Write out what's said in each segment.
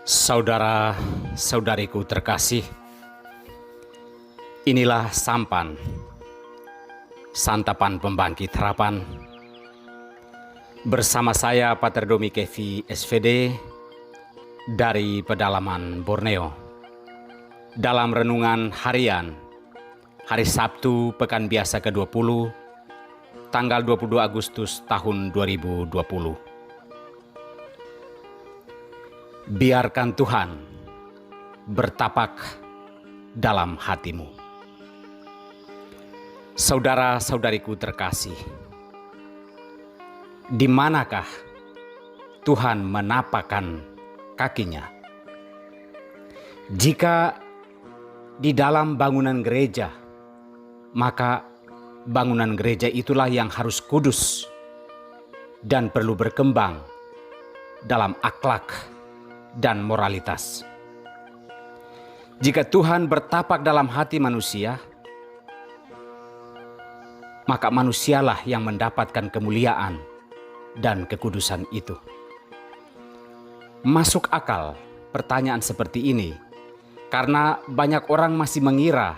Saudara-saudariku terkasih, inilah sampan, santapan pembangkit harapan. Bersama saya Pater Domi Kevi SVD dari pedalaman Borneo. Dalam renungan harian, hari Sabtu Pekan Biasa ke-20, tanggal 22 Agustus tahun 2020. Biarkan Tuhan bertapak dalam hatimu. Saudara-saudariku terkasih, di manakah Tuhan menapakkan kakinya? Jika di dalam bangunan gereja, maka bangunan gereja itulah yang harus kudus dan perlu berkembang dalam akhlak dan moralitas. Jika Tuhan bertapak dalam hati manusia, maka manusialah yang mendapatkan kemuliaan dan kekudusan itu. Masuk akal pertanyaan seperti ini, karena banyak orang masih mengira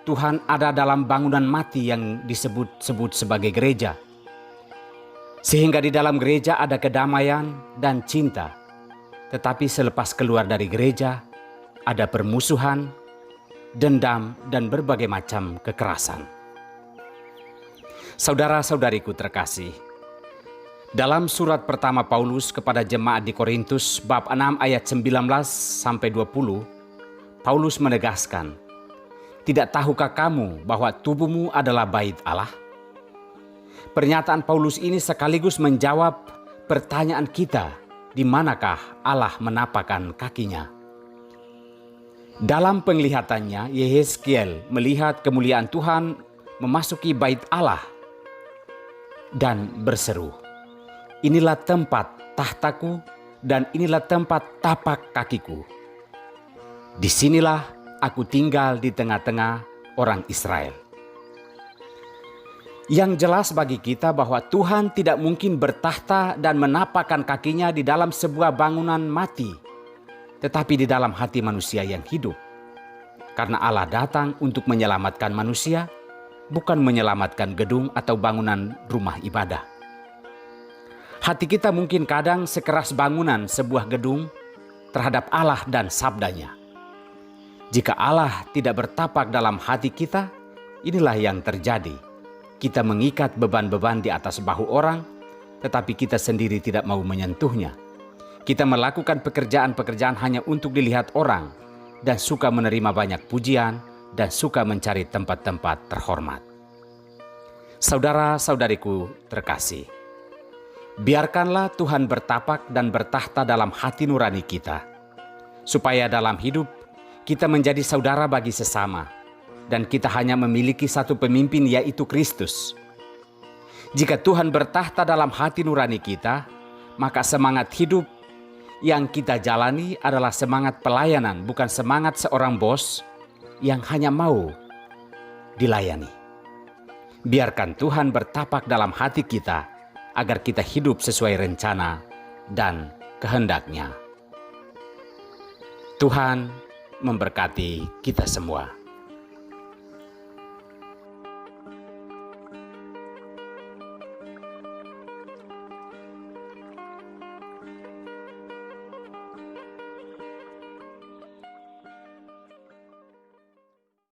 Tuhan ada dalam bangunan mati yang disebut-sebut sebagai gereja. Sehingga di dalam gereja ada kedamaian dan cinta. Tetapi selepas keluar dari gereja, ada permusuhan, dendam, dan berbagai macam kekerasan. Saudara-saudariku terkasih, dalam surat pertama Paulus kepada jemaat di Korintus bab 6 ayat 19-20, Paulus menegaskan, "Tidak tahukah kamu bahwa tubuhmu adalah bait Allah?" Pernyataan Paulus ini sekaligus menjawab pertanyaan kita, di manakah Allah menapakkan kakinya? Dalam penglihatannya, Yehezkiel melihat kemuliaan Tuhan memasuki bait Allah dan berseru, "Inilah tempat tahtaku dan inilah tempat tapak kakiku. Disinilah aku tinggal di tengah-tengah orang Israel." Yang jelas bagi kita bahwa Tuhan tidak mungkin bertahta dan menapakkan kakinya di dalam sebuah bangunan mati, tetapi di dalam hati manusia yang hidup. Karena Allah datang untuk menyelamatkan manusia, bukan menyelamatkan gedung atau bangunan rumah ibadah. Hati kita mungkin kadang sekeras bangunan sebuah gedung terhadap Allah dan sabdanya. Jika Allah tidak bertapak dalam hati kita, inilah yang terjadi. Kita mengikat beban-beban di atas bahu orang, tetapi kita sendiri tidak mau menyentuhnya. Kita melakukan pekerjaan-pekerjaan hanya untuk dilihat orang, dan suka menerima banyak pujian, dan suka mencari tempat-tempat terhormat. Saudara-saudariku terkasih, biarkanlah Tuhan bertapak dan bertahta dalam hati nurani kita, supaya dalam hidup kita menjadi saudara bagi sesama, dan kita hanya memiliki satu pemimpin, yaitu Kristus. Jika Tuhan bertahta dalam hati nurani kita, maka semangat hidup yang kita jalani adalah semangat pelayanan, bukan semangat seorang bos yang hanya mau dilayani. Biarkan Tuhan bertapak dalam hati kita, agar kita hidup sesuai rencana dan kehendak-Nya. Tuhan memberkati kita semua.